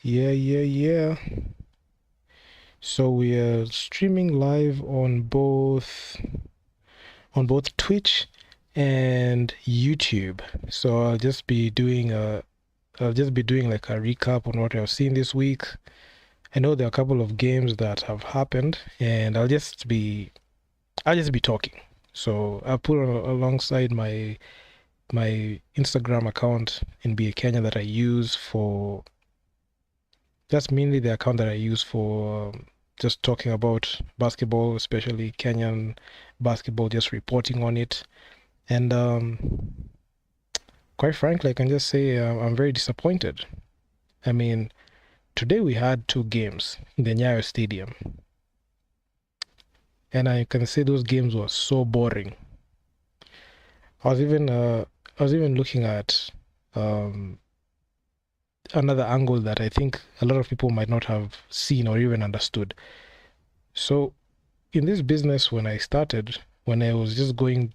Yeah. So we are streaming live on both Twitch and YouTube. So I'll just be doing like a recap on what I've seen this week. I know there are a couple of games that have happened, and I'll just be talking. So I'll put on alongside my Instagram account in Be a Kenya that I use for that's mainly the account that I use for just talking about basketball, especially Kenyan basketball, just reporting on it. And quite frankly, I can just say I'm very disappointed. I mean, today we had two games in the Nyayo Stadium, and I can say those games were so boring. I was even uh, I was even looking at um, another angle that I think a lot of people might not have seen or even understood. So in this business, when I was just going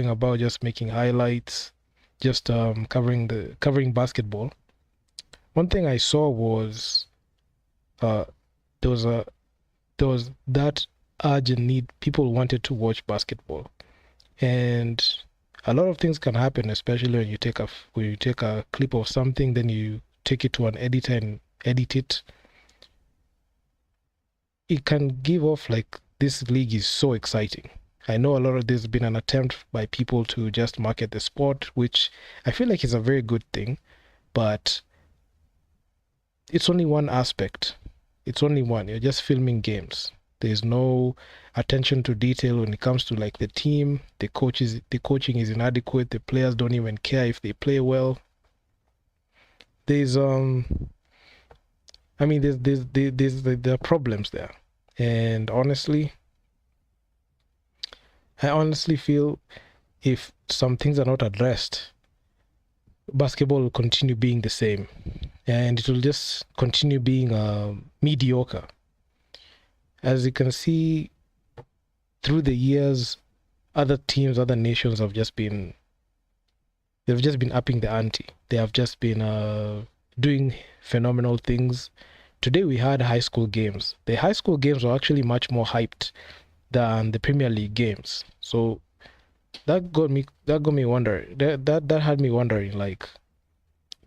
about just making highlights, just covering basketball, one thing I saw was uh there was a there was that urgent need. People wanted to watch basketball, and a lot of things can happen, especially when you take a clip of something, then you take it to an editor and edit it. It can give off like this league is so exciting. I know a lot of this has been an attempt by people to just market the sport, which I feel like is a very good thing, but it's only one aspect. It's only one. You're just filming games. There's no attention to detail when it comes to like the team. The coaching is inadequate. The players don't even care if they play well. There's I mean there are problems there. And I honestly feel if some things are not addressed, basketball will continue being the same, and it will just continue being mediocre. As you can see, through the years, other teams, other nations they've just been upping the ante. They have just been doing phenomenal things. Today we had high school games. The high school games were actually much more hyped than the Premier League games. So that got me wondering. That had me wondering, like,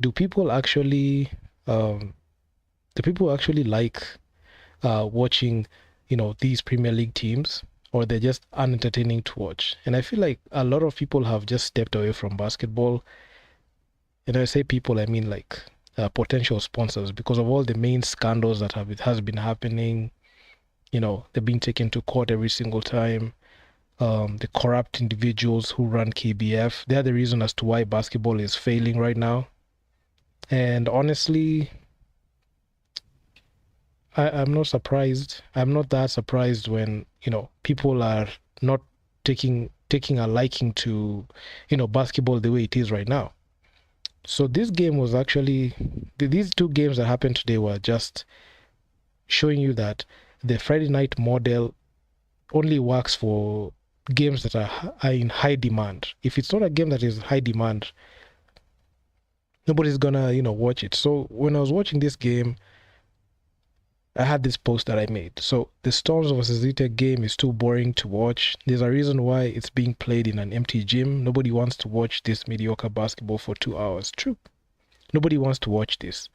do people actually um do people actually like watching, these Premier League teams, or they're just unentertaining to watch? And I feel like a lot of people have just stepped away from basketball. And I say people, I mean like potential sponsors, because of all the main scandals that have it has been happening. They're being taken to court every single time. The corrupt individuals who run KBF, they're the reason as to why basketball is failing right now. And honestly, I'm not surprised. I'm not that surprised when, people are not taking a liking to, basketball the way it is right now. So this game was actually these two games that happened today were just showing you that the Friday night model only works for games that are in high demand. If it's not a game that is high demand, nobody's gonna, watch it. So when I was watching this game, I had this post that I made. So the Storms versus Zeta game is too boring to watch. There's a reason why it's being played in an empty gym. Nobody wants to watch this mediocre basketball for 2 hours. True. Nobody wants to watch this.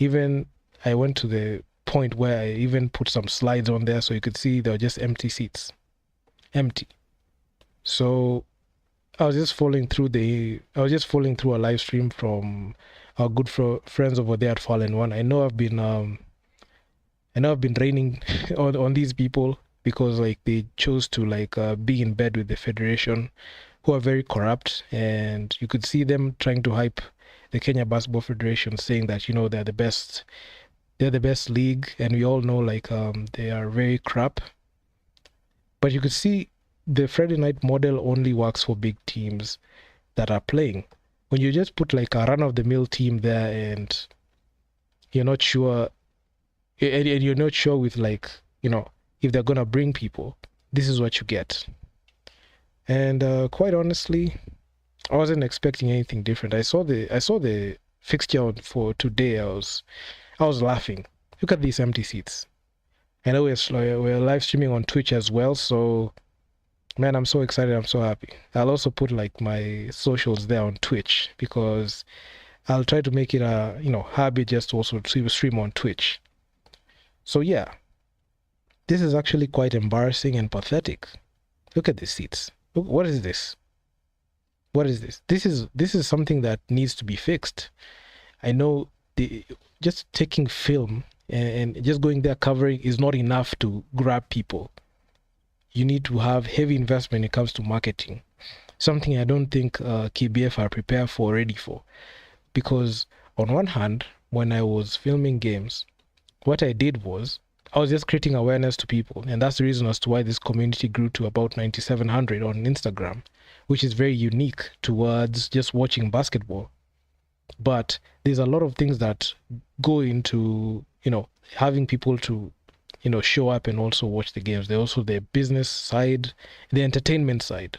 Even I went to the point where I even put some slides on there so you could see there were just empty seats. Empty. So I was just following through a live stream from our good friends over there at Fallen One. I know I've been raining on these people because like they chose to like be in bed with the federation, who are very corrupt, and you could see them trying to hype the Kenya Basketball Federation, saying that they're the best league, and we all know like they are very crap. But you could see the Friday night model only works for big teams that are playing. When you just put like a run of the mill team there, and you're not sure and you're not sure with like, if they're gonna bring people, this is what you get. And quite honestly, I wasn't expecting anything different. I saw the fixture for today. I was laughing. Look at these empty seats. I know we're live streaming on Twitch as well, so man, I'm so excited. I'm so happy. I'll also put like my socials there on Twitch because I'll try to make it a habit just to also stream on Twitch. So yeah, this is actually quite embarrassing and pathetic. Look at these seats. Look, what is this? What is this? This is something that needs to be fixed. I know just taking film and just going there covering is not enough to grab people. You need to have heavy investment when it comes to marketing. Something I don't think KBF are prepared for, ready for. Because on one hand, when I was filming games, what I did was I was just creating awareness to people. And that's the reason as to why this community grew to about 9,700 on Instagram, which is very unique towards just watching basketball. But there's a lot of things that go into, having people to, show up and also watch the games. There's also the business side, the entertainment side.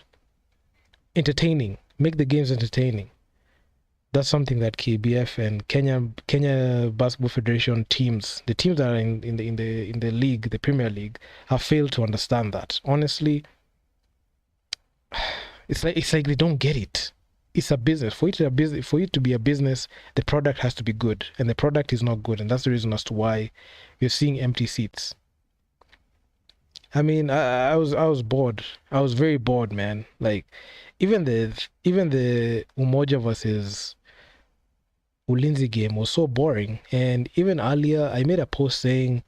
Entertaining, make the games entertaining. That's something that KBF and Kenya Basketball Federation teams, the teams that are in the league, the Premier League, have failed to understand that. Honestly, it's like they don't get it. It's a business. For it to be a business, the product has to be good, and the product is not good, and that's the reason as to why we're seeing empty seats. I mean, I was bored. I was very bored, man. Like, even the Umoja versus Ulinzi game was so boring. And even earlier, I made a post saying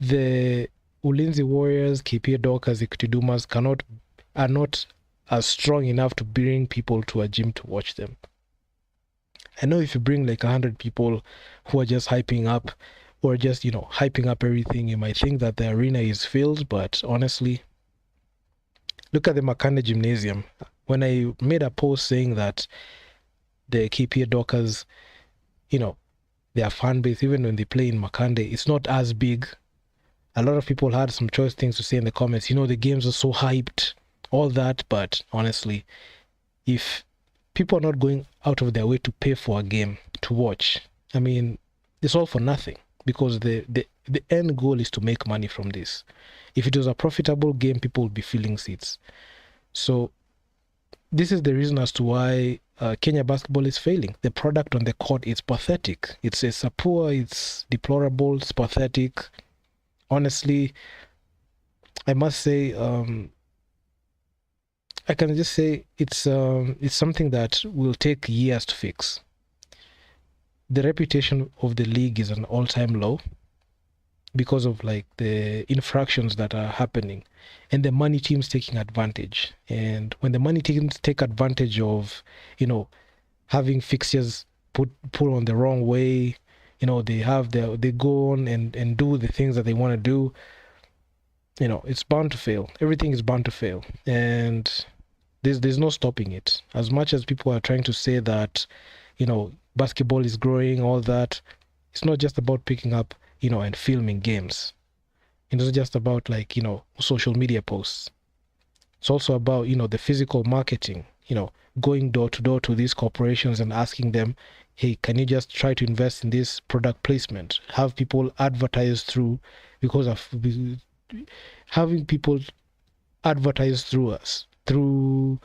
the Ulinzi Warriors, KPA Dockers, Ikutidumas are not as strong enough to bring people to a gym to watch them. I know if you bring like 100 people who are just hyping up or just, hyping up everything, you might think that the arena is filled, but honestly, look at the Makande Gymnasium. When I made a post saying that the KPA Dockers, their fan base, even when they play in Makande, it's not as big. A lot of people had some choice things to say in the comments. The games are so hyped, all that, but honestly, if people are not going out of their way to pay for a game to watch, I mean, it's all for nothing, because the end goal is to make money from this. If it was a profitable game, people would be filling seats. So this is the reason as to why Kenya basketball is failing. The product on the court is pathetic. It's poor, it's deplorable, it's pathetic. Honestly, I must say, I can just say it's something that will take years to fix. The reputation of the league is an all-time low because of like the infractions that are happening and the money teams taking advantage. And when the money teams take advantage of, having fixtures put on the wrong way, they go on and do the things that they want to do, it's bound to fail. Everything is bound to fail. And there's no stopping it. As much as people are trying to say that, basketball is growing, all that, it's not just about picking up, and filming games. It's not just about like, social media posts. It's also about, the physical marketing, going door to door to these corporations and asking them, hey, can you just try to invest in this product placement? Have people advertise through, because of having people advertise through us, through,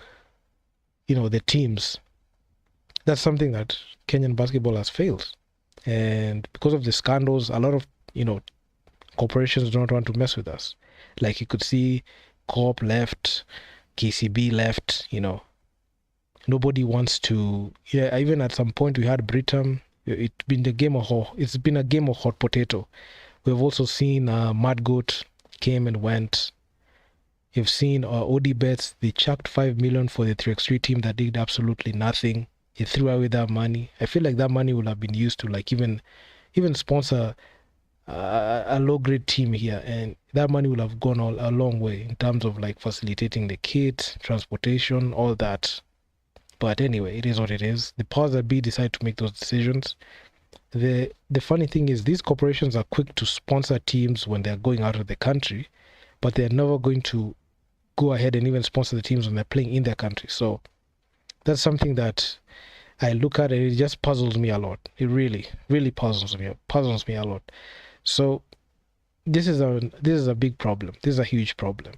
the teams. That's something that Kenyan basketball has failed. And because of the scandals, a lot of, corporations don't want to mess with us. Like you could see Corp left, KCB left, nobody wants to, even at some point we had Britain. It's been a game of hot potato. We've also seen Mad Goat came and went. You've seen OD Bets, they chucked 5 million for the 3x3 team that did absolutely nothing. He threw away that money. I feel like that money would have been used to like even sponsor a low grade team here, and that money would have gone a long way in terms of like facilitating the kit, transportation, all that. But anyway, it is what it is. The powers that be decide to make those decisions. The funny thing is these corporations are quick to sponsor teams when they're going out of the country, but they're never going to go ahead and even sponsor the teams when they're playing in their country. So that's something that I look at it, it just puzzles me a lot. It really, really puzzles me a lot. So this is a big problem. This is a huge problem.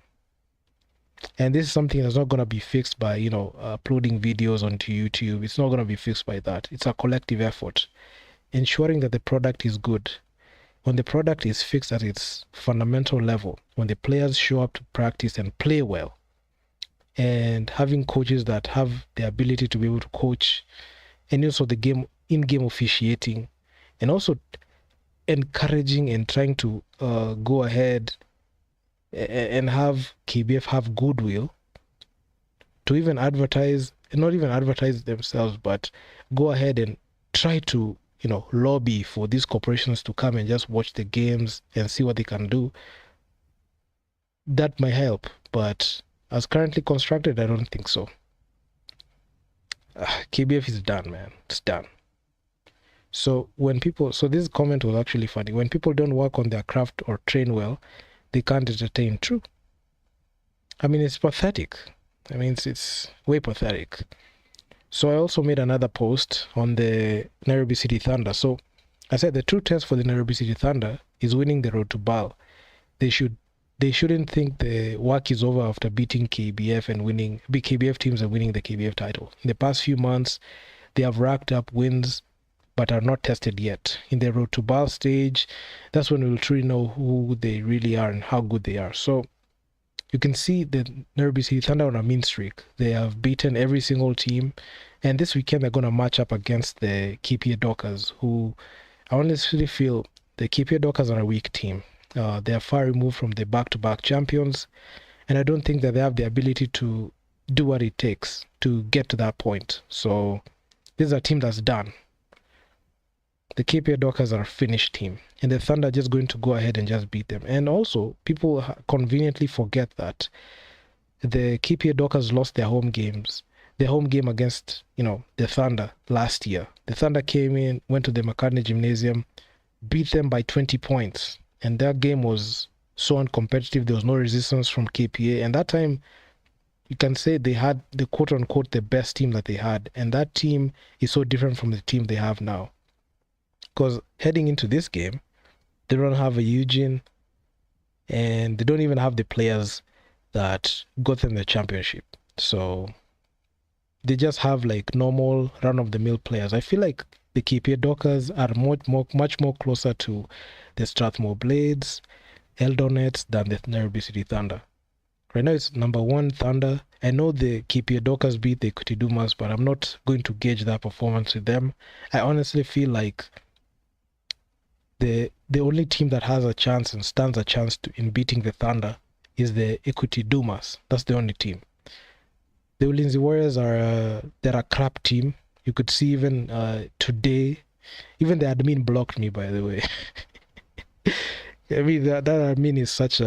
And this is something that's not going to be fixed by, uploading videos onto YouTube. It's not going to be fixed by that. It's a collective effort. Ensuring that the product is good. When the product is fixed at its fundamental level, when the players show up to practice and play well, and having coaches that have the ability to be able to coach, and also the in-game officiating, and also encouraging and trying to go ahead and have KBF have goodwill to even advertise, not even advertise themselves, but go ahead and try to, lobby for these corporations to come and just watch the games and see what they can do. That might help, but as currently constructed, I don't think so. KBF is done, man. It's done. So this comment was actually funny. When people don't work on their craft or train well, they can't entertain. True. I mean, it's pathetic. I mean, it's way pathetic. So I also made another post on the Nairobi City Thunder. So I said the true test for the Nairobi City Thunder is winning the road to BAL. They shouldn't think the work is over after beating KBF and winning big KBF teams and winning the KBF title. In the past few months, they have racked up wins but are not tested yet. In the road to BAL stage, that's when we'll truly know who they really are and how good they are. So you can see the Nairobi City Thunder on a mean streak. They have beaten every single team, and this weekend they're going to match up against the KPA Dockers, who I honestly feel the KPA Dockers are a weak team. They are far removed from the back-to-back champions, and I don't think that they have the ability to do what it takes to get to that point. So this is a team that's done. The KPA Dockers are a finished team, and the Thunder are just going to go ahead and just beat them. And also, people conveniently forget that the KPA Dockers lost their home games. Their home game against, the Thunder last year. The Thunder came in, went to the McCartney Gymnasium, beat them by 20 points. And that game was so uncompetitive. There was no resistance from KPA. And that time, you can say they had the quote-unquote the best team that they had. And that team is so different from the team they have now. Because heading into this game, they don't have a Eugene, and they don't even have the players that got them the championship. So they just have like normal run-of-the-mill players. I feel like the KPA Dockers are much more closer to the Strathmore Blades, Eldonets than the Nairobi City Thunder. Right now it's number one Thunder. I know the KPA Dockers beat the Equity Dumas, but I'm not going to gauge that performance with them. I honestly feel like the only team that has a chance and stands a chance in beating the Thunder is the Equity Dumas. That's the only team. The Ulinzi Warriors they're a crap team. You could see even today, even the admin blocked me, by the way. I mean that admin is such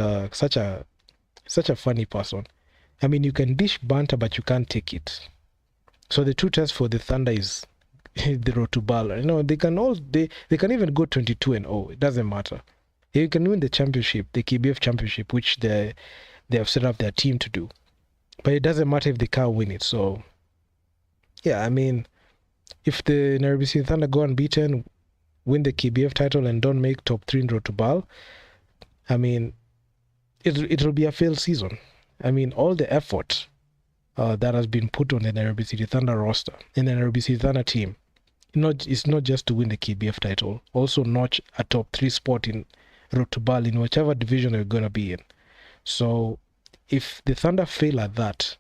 a funny person. I mean, you can dish banter, but you can't take it. So the true test for the Thunder is the road to BAL. They can even go 22-0. It doesn't matter. You can win the championship, the KBF championship, which they have set up their team to do. But it doesn't matter if they can't win it. So yeah, I mean, if the Nairobi City Thunder go unbeaten, win the KBF title and don't make top 3 in road to BAL, I mean, it'll be a failed season. I mean, all the effort that has been put on the Nairobi City Thunder roster and the Nairobi City Thunder team, it's not just to win the KBF title, also notch a top 3 spot in road to BAL in whichever division they're going to be in. So if the Thunder fail at that,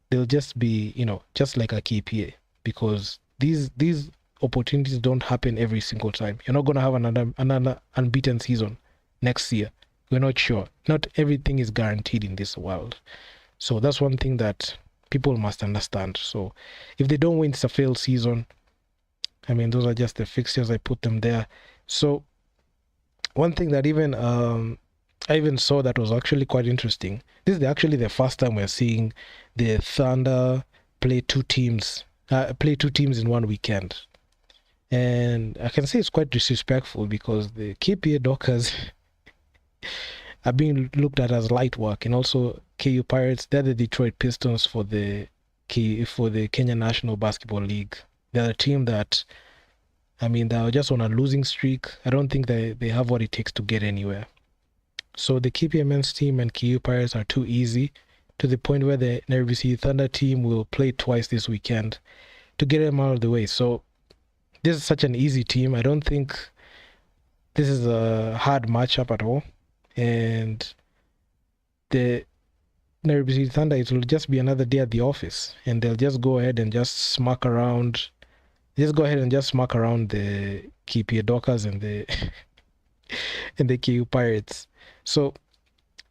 they'll just be, just like a KPA, because these opportunities don't happen every single time. You're not going to have another unbeaten season next year. We're not sure. Not everything is guaranteed in this world. So that's one thing that people must understand. So if they don't win, it's a failed season. I mean, those are just the fixtures. I put them there. So one thing that I even saw that was actually quite interesting. This is actually the first time we're seeing the Thunder play two teams in one weekend. And I can say it's quite disrespectful because the KPA Dockers are being looked at as light work, and also KU Pirates, they're the Detroit Pistons for the Kenyan National Basketball League. They're a team that, I mean, they're just on a losing streak. I don't think they have what it takes to get anywhere. So the KPA men's team and KU Pirates are too easy, to the point where the Nairobi Thunder team will play twice this weekend to get them out of the way. So this is such an easy team. I don't think this is a hard matchup at all. And the Nairobi Thunder, it will just be another day at the office, and they'll just go ahead and just smack around. Just go ahead and just smack around the KPA Dockers and the and the KU Pirates. So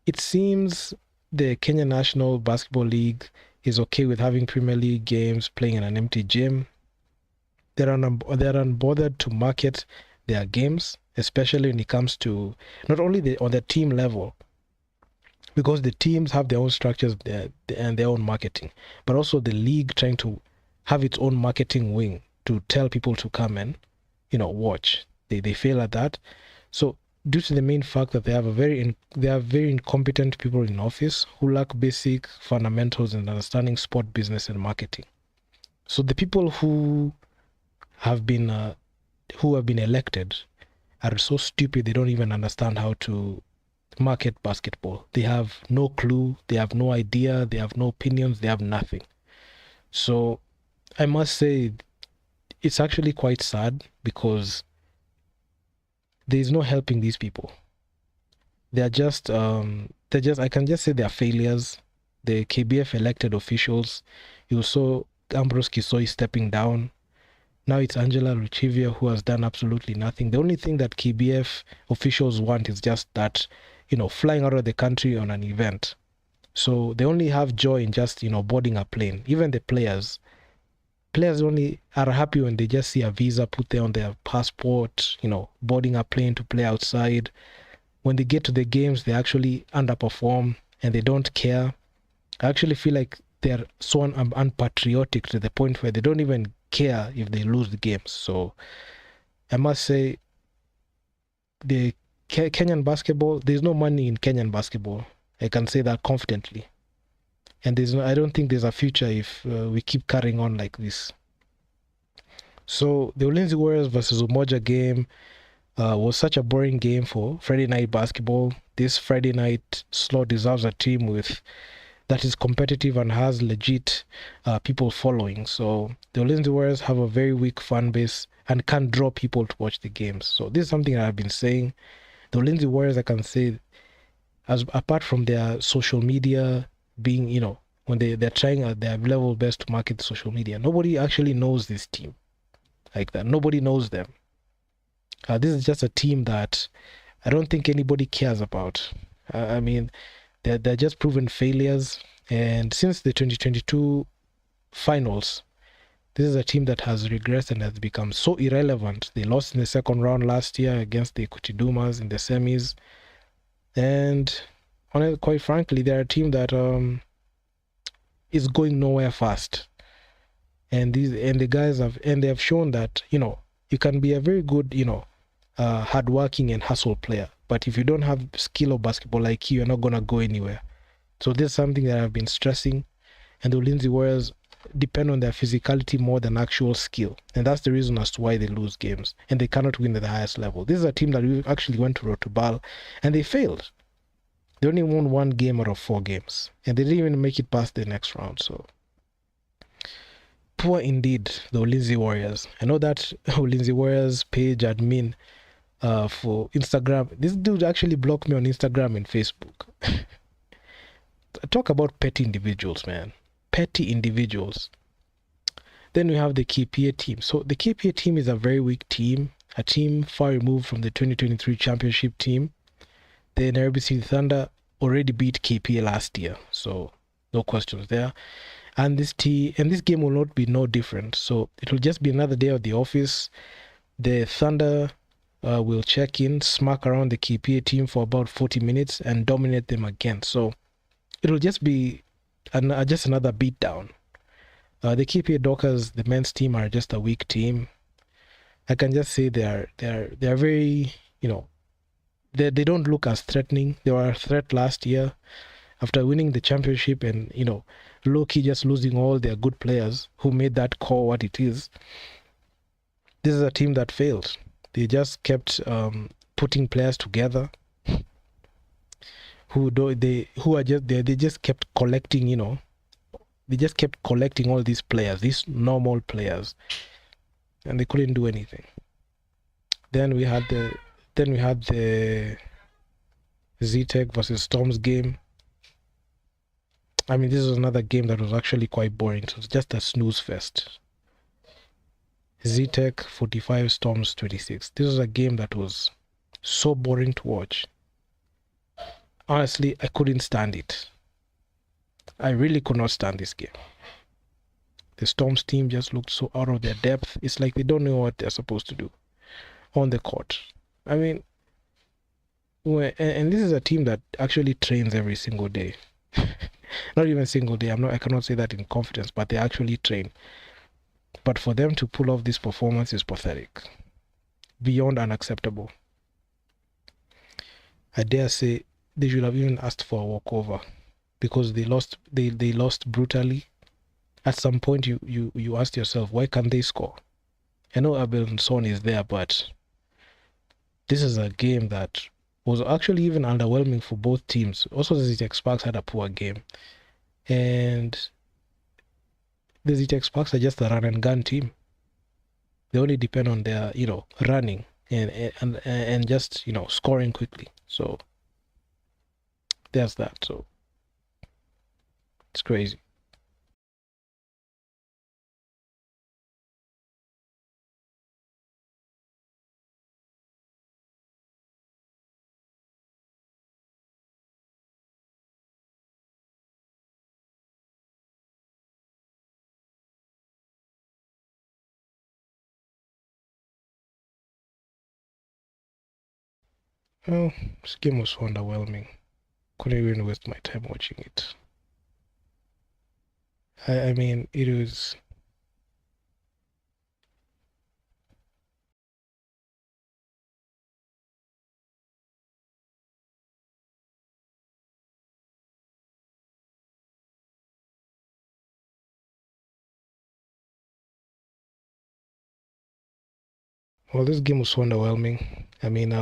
it seems the Kenya National Basketball League is okay with having Premier League games playing in an empty gym. They're unbothered to market their games, especially when it comes to not only on the team level, because the teams have their own structures and their own marketing, but also the league trying to have its own marketing wing to tell people to come and, watch. They fail at that. So due to the main fact that they have very incompetent people in office who lack basic fundamentals in understanding sport business and marketing. So the people who have been elected are so stupid they don't even understand how to market basketball. They have no clue, they have no idea, they have no opinions, they have nothing. So I must say it's actually quite sad, because there is no helping these people. I can just say they're failures. The KBF elected officials, you saw Ambrose Kisoi stepping down. Now it's Angela Luchivia who has done absolutely nothing. The only thing that KBF officials want is just that, flying out of the country on an event. So they only have joy in just, boarding a plane. Even the players only are happy when they just see a visa put there on their passport, boarding a plane to play outside. When they get to the games, they actually underperform and they don't care. I actually feel like they're so unpatriotic to the point where they don't even care if they lose the games. So I must say, the Kenyan basketball, there's no money in Kenyan basketball. I can say that confidently. And I don't think there's a future if we keep carrying on like this. So the Ulinzi Warriors versus Umoja game was such a boring game for Friday night basketball. This Friday night slot deserves a team that is competitive and has legit people following. So the Ulinzi Warriors have a very weak fan base and can't draw people to watch the games. So this is something that I've been saying. The Ulinzi Warriors, I can say, apart from their social media being, when they're trying at their level best to market the social media, nobody actually knows this team like that. Nobody knows them. This is just a team that I don't think anybody cares about. I mean, they're just proven failures. And since the 2022 finals, this is a team that has regressed and has become so irrelevant. They lost in the second round last year against the Equity Dumas in the semis. And quite frankly, they're a team that is going nowhere fast. And the guys have shown that, you can be a very good, hardworking and hustle player. But if you don't have skill or basketball IQ, you're not going to go anywhere. So this is something that I've been stressing. And the Ulinzi Warriors depend on their physicality more than actual skill. And that's the reason as to why they lose games. And they cannot win at the highest level. This is a team that actually went to Rotobal and they failed. They only won 1 game out of 4 games. And they didn't even make it past the next round. So poor indeed, the Ulinzi Warriors. I know that Ulinzi Warriors page admin for Instagram. This dude actually blocked me on Instagram and Facebook. Talk about petty individuals, man. Petty individuals. Then we have the KPA team. So the KPA team is a very weak team, a team far removed from the 2023 championship team. The Nairobi City Thunder already beat KPA last year, so no questions there. And this game will not be no different. So it will just be another day at the office. The Thunder will check in, smack around the KPA team for about 40 minutes and dominate them again. So it will just be just another beatdown. The KPA Dockers, the men's team, are just a weak team. I can just say they're very, they don't look as threatening. They were a threat last year after winning the championship and, low-key just losing all their good players who made that core what it is. this is a team that failed. They just kept putting players together they just kept collecting, they just kept collecting all these players, these normal players, and they couldn't do anything. Then we had the Z-Tech versus Storms game. I mean, this was another game that was actually quite boring. It was just a snooze fest. Z-Tech 45, Storms 26. This was a game that was so boring to watch. Honestly, I couldn't stand it. I really could not stand this game. The Storms team just looked so out of their depth. It's like they don't know what they're supposed to do on the court. I mean, and this is a team that actually trains every single day. Not even single day. I cannot say that in confidence, but they actually train. But for them to pull off this performance is pathetic. Beyond unacceptable. I dare say they should have even asked for a walkover because they lost brutally. At some point you asked yourself, why can't they score? I know Abel and Son is there, but this is a game that was actually even underwhelming for both teams. Also, the ZTX Sparks had a poor game. And the ZTX Sparks are just a run and gun team. They only depend on their, running and just, scoring quickly. So there's that. So it's crazy. Well, this game was underwhelming. Couldn't even waste my time watching it. I mean, it was. Well, this game was so underwhelming. I mean,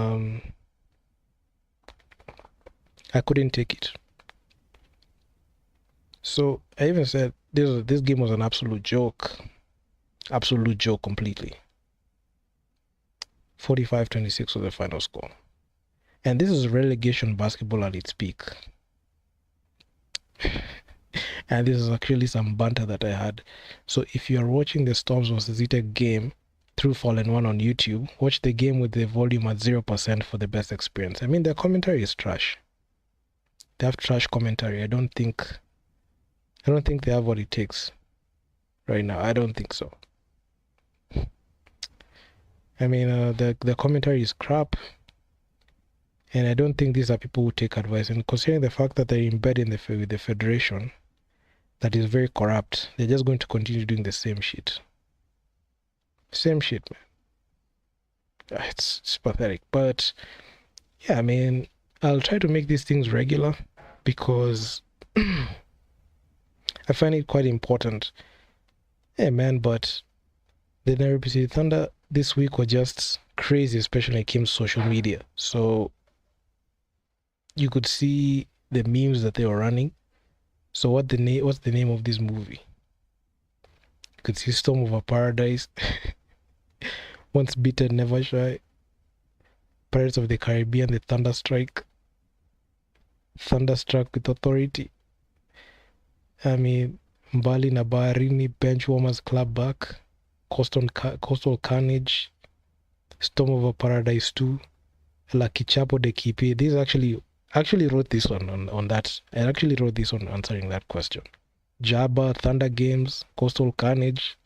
I couldn't take it. So I even said this game was an absolute joke completely. 45-26 was the final score, and this is relegation basketball at its peak. And this is actually some banter that I had. So if you are watching the Storms vs ZTech game through Fallen One on YouTube, watch the game with the volume at 0% for the best experience. I mean, their commentary is trash. They have trash commentary. I don't think they have what it takes right now. I don't think so. I mean, the commentary is crap, and I don't think these are people who take advice. And considering the fact that they're in bed with the federation, that is very corrupt, they're just going to continue doing the same shit. Same shit, man. It's pathetic. But yeah, I mean, I'll try to make these things regular because I find it quite important. Yeah, man, but the Nairobi City Thunder this week were just crazy, especially when it came to social media. So you could see the memes that they were running. So what's the name of this movie? You could see Storm of a Paradise, Once Bitten, Never Shy, Pirates of the Caribbean, The Thunderstruck with Authority. I mean, Mbali na Baharini, Benchwarmers Club Back, Coastal Carnage, Storm of a Paradise 2, La Kichapo de Kipi. These actually wrote this one on that. I actually wrote this one answering that question. Jabba, Thunder Games, Coastal Carnage.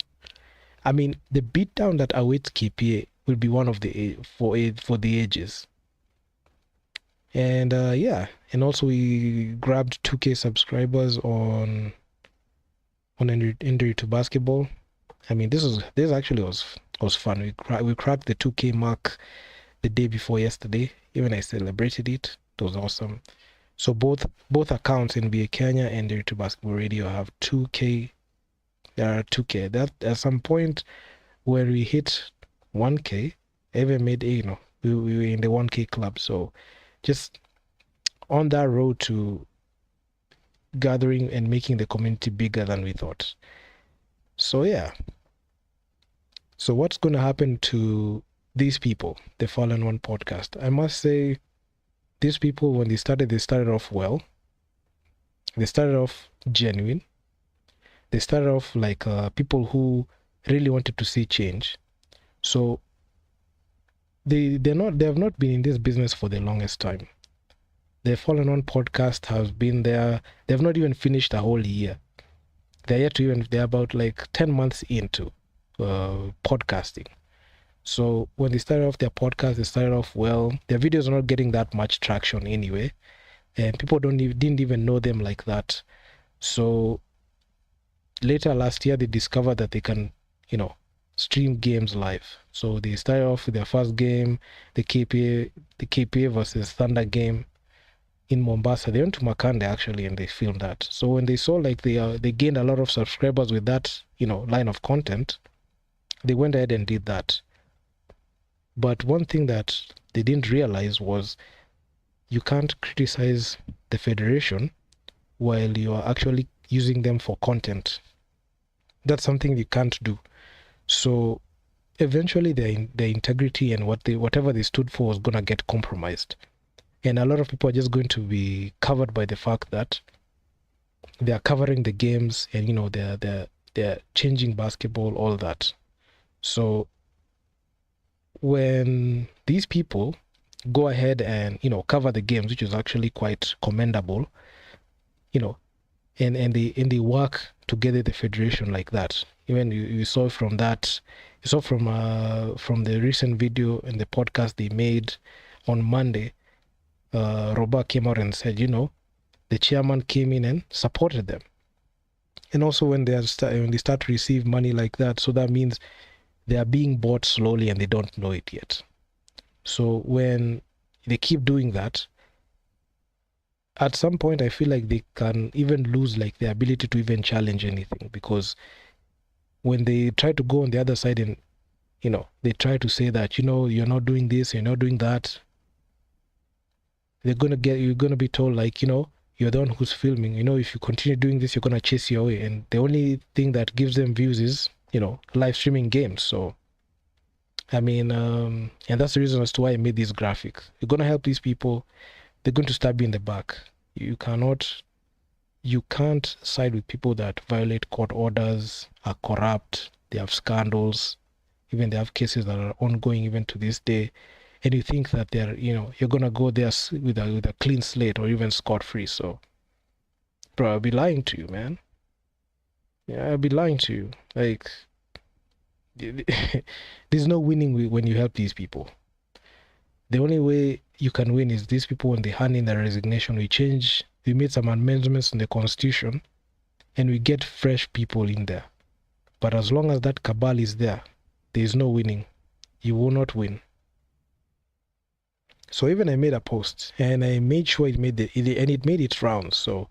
I mean, the beatdown that awaits KPA will be one of the for the ages. And yeah, and also we grabbed 2K subscribers on Nderitu basketball. I mean, this actually was fun. We cracked the 2K mark the day before yesterday. Even I celebrated it. It was awesome. So both accounts, NBA Kenya and Nderitu Basketball Radio, have 2K. There are 2K. That at some point when we hit 1K. I even made, we were in the 1K club. So just on that road to gathering and making the community bigger than we thought. So yeah. So what's going to happen to these people, the Fallen One podcast? I must say, these people, when they started off well. They started off genuine. They started off like people who really wanted to see change. So they have not been in this business for the longest time. The Fallen On podcast has been there. They've not even finished a whole year. They're about like 10 months into podcasting. So when they started off their podcast, they started off well. Their videos are not getting that much traction anyway, and people didn't even know them like that. So later last year, they discovered that they can, stream games live. So they started off with their first game, the KPA versus Thunder game in Mombasa. They went to Makande actually, and they filmed that. So when they saw like they gained a lot of subscribers with that, line of content, they went ahead and did that. But one thing that they didn't realize was you can't criticize the federation while you are actually using them for content. That's something you can't do. So eventually their integrity and whatever they stood for was gonna get compromised. And a lot of people are just going to be covered by the fact that they are covering the games and they're changing basketball, all that. So when these people go ahead and cover the games, which is actually quite commendable, and they work together, the federation, like that. Even you saw from that, you saw from the recent video and the podcast they made on Monday. Robert came out and said, the chairman came in and supported them. And also when they start to receive money like that, so that means they are being bought slowly and they don't know it yet. So when they keep doing that, at some point I feel like they can even lose like the ability to even challenge anything, because when they try to go on the other side and they try to say that you're not doing this, you're not doing that, you're gonna be told like you're the one who's filming, if you continue doing this, you're gonna chase your way. And the only thing that gives them views is live streaming games. So I mean, and that's the reason as to why I made these graphics. You're gonna help these people. They're going to stab you in the back. You can't side with people that violate court orders, are corrupt, they have scandals, even they have cases that are ongoing even to this day. And you think that you're gonna go there with a clean slate or even scot-free. So bro, I'll be lying to you, man. Yeah, I'll be lying to you. Like there's no winning when you help these people. The only way you can win is these people, when they hand in their resignation, we made some amendments in the constitution and we get fresh people in there. But as long as that cabal is there, there is no winning. You will not win. So even I made a post and I made sure it made its rounds. So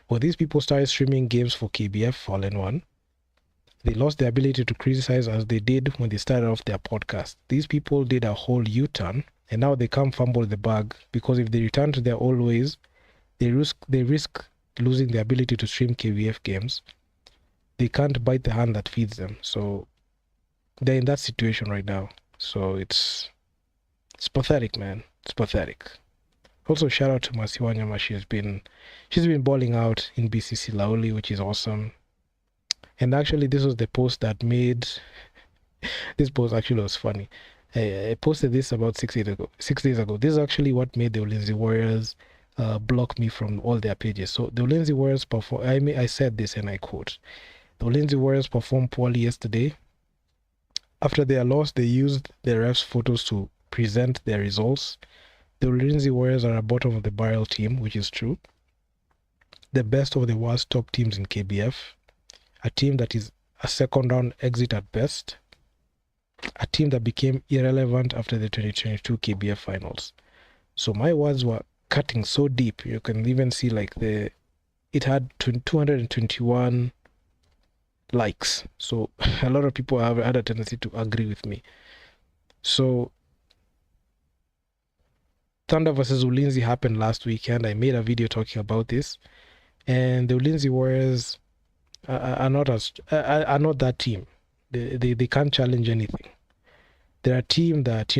when these people started streaming games for KBF Fallen One, they lost the ability to criticize as they did when they started off their podcast. These people did a whole U-turn, and now they can't fumble the bag, because if they return to their old ways, they risk losing the ability to stream KBF games. They can't bite the hand that feeds them. So they're in that situation right now. So it's pathetic, man. It's pathetic. Also, shout out to Masiwa Nyama. She's been balling out in BCC Laoli, which is awesome. And actually, this was the post that made this post actually was funny. I posted this about 6 days ago. 6 days ago. This is actually what made the Ulinzi Warriors block me from all their pages. So the Ulinzi Warriors perform. I said this and I quote: "The Ulinzi Warriors performed poorly yesterday. After their loss, they used the refs' photos to present their results. The Ulinzi Warriors are a bottom of the barrel team, which is true. The best of the worst top teams in KBF. A team that is a second round exit at best. A team that became irrelevant after the 2022 KBF finals." So my words were cutting so deep. You can even see like it had 221 likes. So a lot of people have had a tendency to agree with me. So Thunder versus Ulinzi happened last weekend. I made a video talking about this, and the Ulinzi Warriors are not are not that team. They can't challenge anything. They're a team that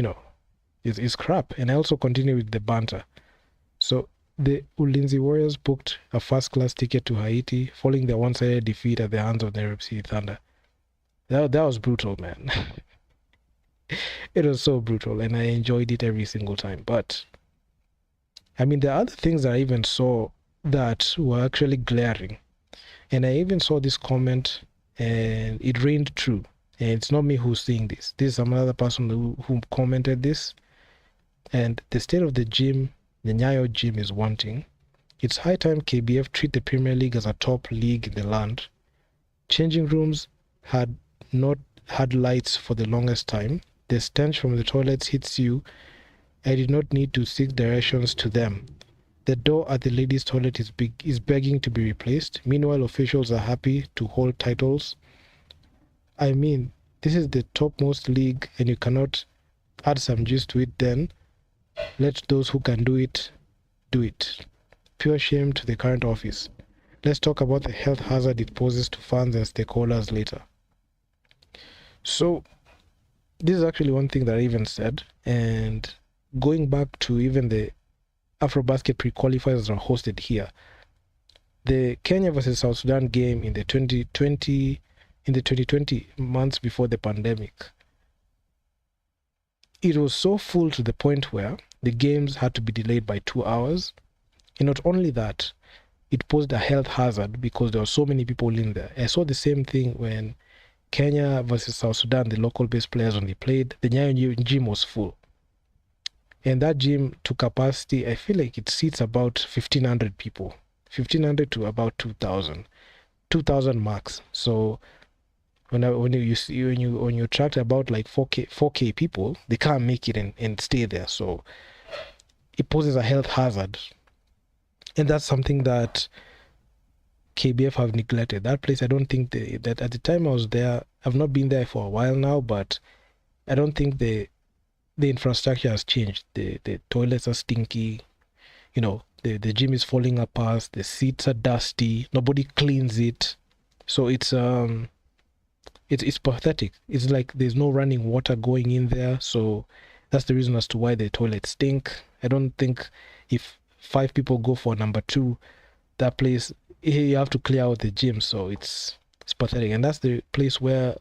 is crap. And I also continue with the banter. So the Ulinzi Warriors booked a first-class ticket to Haiti following their one-sided defeat at the hands of the Nderitu Thunder. That was brutal, man. It was so brutal, and I enjoyed it every single time. But I mean, there are other things that I even saw that were actually glaring. And I even saw this comment, and it reigned true. And it's not me who's saying this. This is some other person who commented this. And the state of the gym, the Nyayo gym, is wanting. It's high time KBF treat the Premier League as a top league in the land. Changing rooms had not had lights for the longest time. The stench from the toilets hits you. I did not need to seek directions to them. The door at the ladies' toilet is begging to be replaced. Meanwhile, officials are happy to hold titles. I mean, this is the topmost league, and you cannot add some juice to it then. Let those who can do it, do it. Pure shame to the current office. Let's talk about the health hazard it poses to fans and stakeholders later. So, this is actually one thing that I even said, and going back to even the Afrobasket pre-qualifiers that are hosted here, the Kenya versus South Sudan game in the 2020 months before the pandemic, it was so full to the point where the games had to be delayed by 2 hours. And not only that, it posed a health hazard because there were so many people in there. I saw the same thing when Kenya versus South Sudan, the local based players, when they played, the Nyayo gym was full. And that gym, to capacity, I feel like it seats about 1,500 people. 1,500 to about 2,000. 2,000 max. So when you attract about like 4K people, they can't make it and stay there. So it poses a health hazard. And that's something that KBF have neglected. That place, I don't think that at the time I was there, I've not been there for a while now, but I don't think the infrastructure has changed. The toilets are stinky, the gym is falling apart, the seats are dusty, nobody cleans it. So it's pathetic. It's like there's no running water going in there. So that's the reason as to why the toilets stink. I don't think if 5 people go for number 2, that place, you have to clear out the gym. So it's pathetic. And that's the place where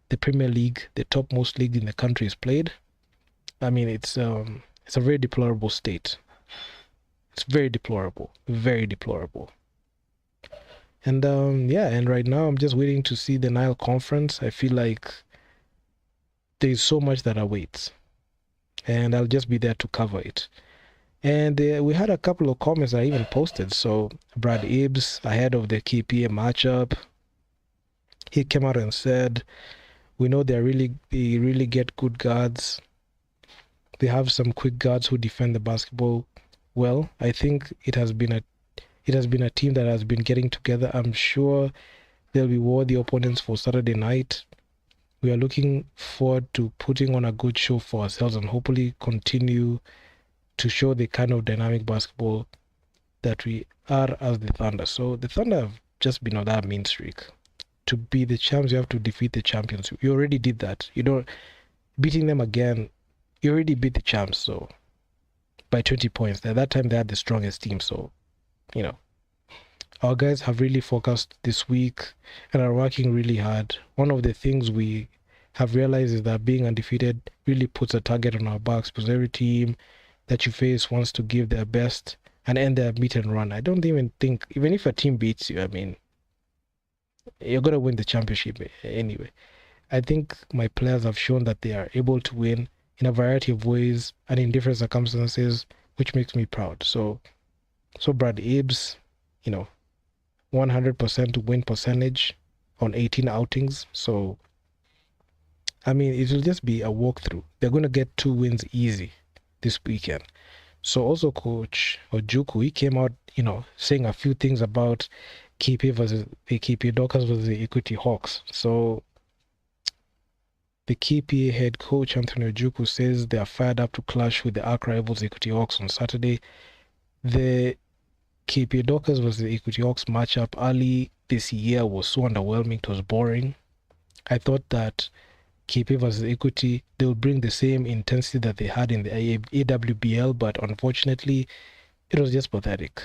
the Premier League, the topmost league in the country, is played. I mean, it's a very deplorable state. It's very deplorable, very deplorable. And and right now I'm just waiting to see the Nile conference. I feel like there's so much that awaits, and I'll just be there to cover it. And we had a couple of comments I even posted. So Brad Abbs, ahead of the KPA matchup, he came out and said, "We know they really get good guards. They have some quick guards who defend the basketball well. I think it has been a team that has been getting together. I'm sure they'll be worthy opponents for Saturday night. We are looking forward to putting on a good show for ourselves and hopefully continue to show the kind of dynamic basketball that we are as the Thunder." So the Thunder have just been on that mean streak. To be the champs, you have to defeat the champions. You already did that. Beating them again, you already beat the champs, so by 20 points. At that time, they had the strongest team, so, our guys have really focused this week and are working really hard. One of the things we have realized is that being undefeated really puts a target on our backs, because every team that you face wants to give their best and end their beat and run. I don't even think, even if a team beats you, I mean, you're going to win the championship anyway. I think my players have shown that they are able to win in a variety of ways and in different circumstances, which makes me proud. So Brad Abbs, 100% win percentage on 18 outings. So, I mean, it will just be a walkthrough. They're going to get 2 wins easy this weekend. So also Coach Ojuku, he came out, saying a few things about KP versus the KP Dockers versus the Equity Hawks. So The KPA head coach Anthony Ojuku says they are fired up to clash with the arch rivals Equity Hawks on Saturday. The KPA Dockers versus the Equity Hawks matchup early this year was so underwhelming, it was boring. I thought that KPA versus Equity, they'll bring the same intensity that they had in the AWBL, but unfortunately, it was just pathetic.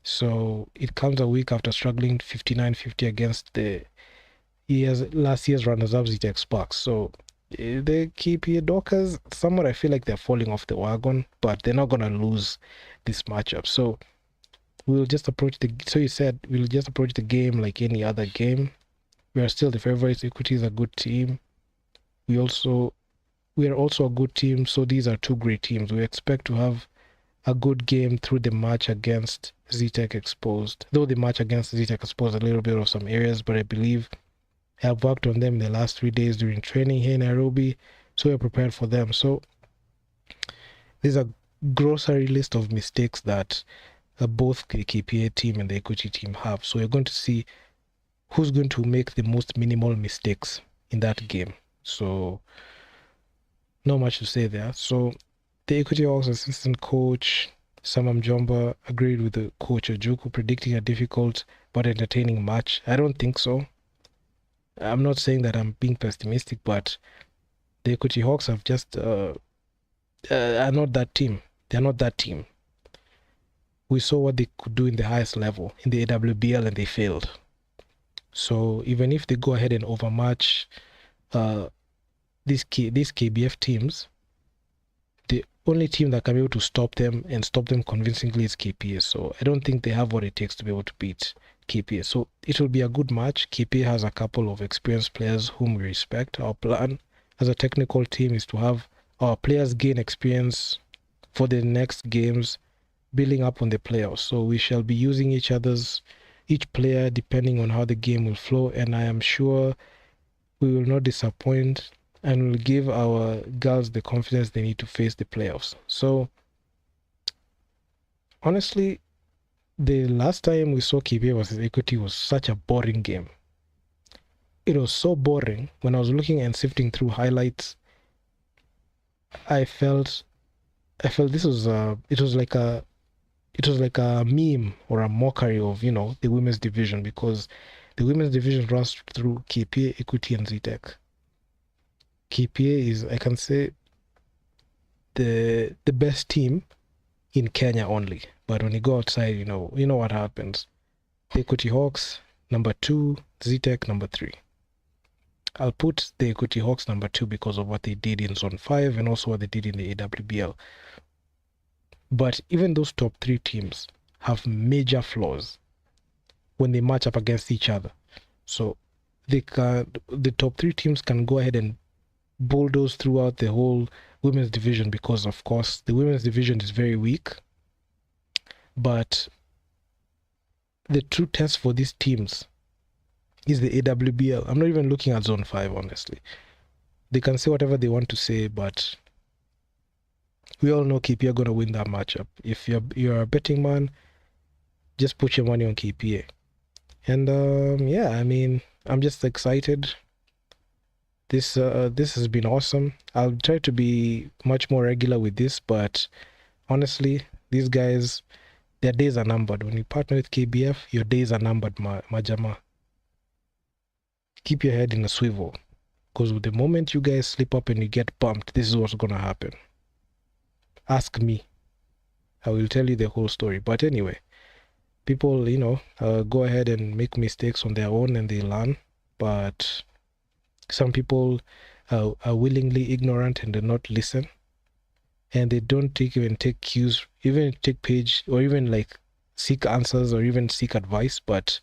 So it comes a week after struggling 59-50 against the last year's runners-up ZTX Sparks. So the KPA Dockers, somewhat I feel like they're falling off the wagon, but they're not gonna lose this matchup. So we'll just approach we'll just approach the game like any other game. We are still the favorites. Equity is a good team. We are also a good team. So these are two great teams. We expect to have a good game through the match against ZTech Exposed. Though the match against ZTech Exposed a little bit of some areas, but I believe I've worked on them in the last 3 days during training here in Nairobi, so we're prepared for them. So there's a grocery list of mistakes that both the KPA team and the Equity team have. So we're going to see who's going to make the most minimal mistakes in that game. So not much to say there. So the Equity Hawks assistant coach Samam Jomba agreed with the coach Ojuku, predicting a difficult but entertaining match. I don't think so. I'm not saying that I'm being pessimistic, but the Equity Hawks have just are not that team. They're not that team. We saw what they could do in the highest level in the AWBL, and they failed. So even if they go ahead and overmatch these KBF teams, the only team that can be able to stop them and stop them convincingly is KPA. So I don't think they have what it takes to be able to beat KPA. So it will be a good match. KPA has a couple of experienced players whom we respect. Our plan as a technical team is to have our players gain experience for the next games, building up on the playoffs. So we shall be using each player depending on how the game will flow, and I am sure we will not disappoint and will give our girls the confidence they need to face the playoffs. So honestly, the last time we saw KPA versus Equity was such a boring game. It was so boring. When I was looking and sifting through highlights, I felt this was it was like a meme or a mockery of the women's division, because the women's division runs through KPA, Equity, and ZTech. KPA is, I can say, the best team in Kenya only. But when you go outside, you know what happens. The Equity Hawks, number 2, ZTech, number 3. I'll put the Equity Hawks number 2 because of what they did in Zone 5 and also what they did in the AWBL. But even those top 3 teams have major flaws when they match up against each other. So the top 3 teams can go ahead and bulldoze throughout the whole women's division, because of course the women's division is very weak. But the true test for these teams is the AWBL. I'm not even looking at Zone 5, honestly. They can say whatever they want to say, but we all know KPA are going to win that matchup. If you're a betting man, just put your money on KPA. And yeah, I mean, I'm just excited. This has been awesome. I'll try to be much more regular with this, but honestly, these guys, their days are numbered. When you partner with KBF, your days are numbered, majama. Keep your head in a swivel, because the moment you guys slip up and you get bumped, this is what's gonna happen. Ask me. I will tell you the whole story. But anyway, people, go ahead and make mistakes on their own and they learn. But some people are willingly ignorant and do not listen, and they don't even take cues, even take page, or even like seek answers or even seek advice, but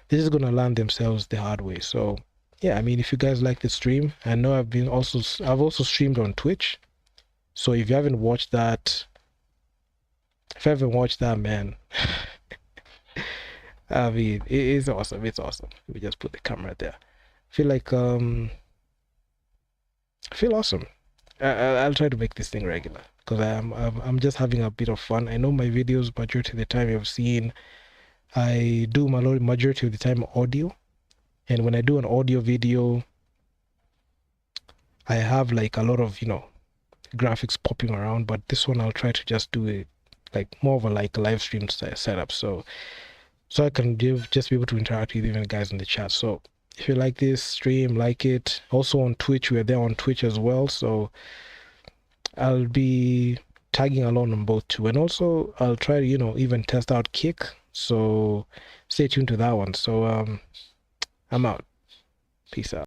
they're just gonna learn themselves the hard way. So yeah, I mean, if you guys like the stream, I know I've also streamed on Twitch. So if you haven't watched that, man, I mean, it is awesome. It's awesome. We just put the camera there. Feel awesome. I'll try to make this thing regular, because I'm just having a bit of fun. I know my videos, majority of the time you've seen, I do majority of the time audio, and when I do an audio video, I have like a lot of, graphics popping around, but this one I'll try to just do it like more of a like a live stream setup, so I can just be able to interact with even guys in the chat. So if you like this stream, like it. Also on Twitch, we're there on Twitch as well, so I'll be tagging along on both too, and also I'll try to even test out Kick, so stay tuned to that one. So I'm out. Peace out.